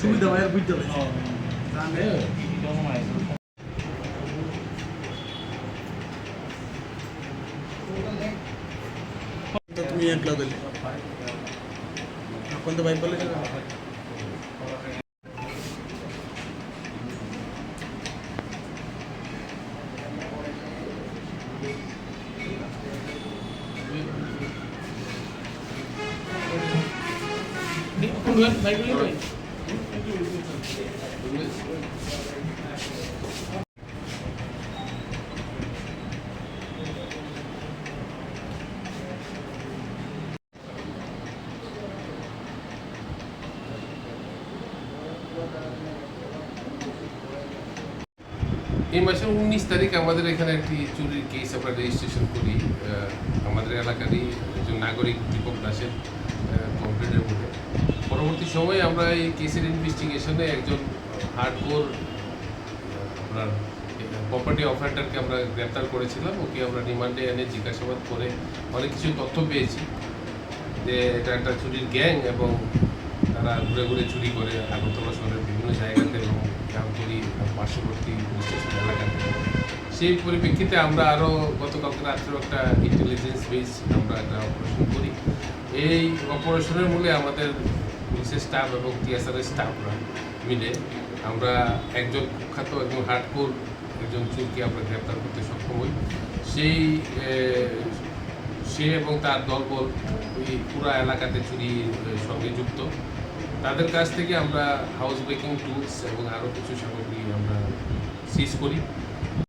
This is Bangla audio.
সুবিধা হয় আর বুঝতে পারছি তুমি একলা দিলে এখন তো ভাই বলে এই মাসের 19 তারিখ আমাদের এখানে একটি চুরির কেস আমরা রেজিস্ট্রেশন করি আমাদের এলাকারই একজন নাগরিক দীপক দাসের কমপ্লেনের মধ্যে। পরবর্তী সময়ে আমরা এই কেসের ইনভেস্টিগেশনে একজন হার্ডকোর আপনার প্রপার্টি অপারেটরকে আমরা গ্রেপ্তার করেছিলাম। ওকে আমরা রিমান্ডে এনে জিজ্ঞাসাবাদ করে অনেক কিছু তথ্য পেয়েছি যে এটা একটা চুরির গ্যাং এবং তারা ঘুরে ঘুরে চুরি করে আগরতলা শহরের বিভিন্ন জায়গাতে এবং জামতলী পার্শ্ববর্তী স্টেশন এলাকাতে। সেই পরিপ্রেক্ষিতে আমরা আরও গতকালকে রাত্রেও একটা ইন্টেলিজেন্স বেস আমরা একটা অপারেশন করি। এই অপারেশনের মূলে আমাদের পুলিশের স্টাফ এবং টিএসআরের স্টাফরা মিলে আমরা একজন কুখ্যাত একজন হার্ডকোর একজন চোরকে আমরা গ্রেপ্তার করতে সক্ষম হই। সে এবং তার দলবল ওই পুরা এলাকাতে চুরির সঙ্গে যুক্ত। তাদের কাছ থেকে আমরা হাউস ব্রেকিং টুলস এবং আরও কিছু সামগ্রী আমরা সিজ করি।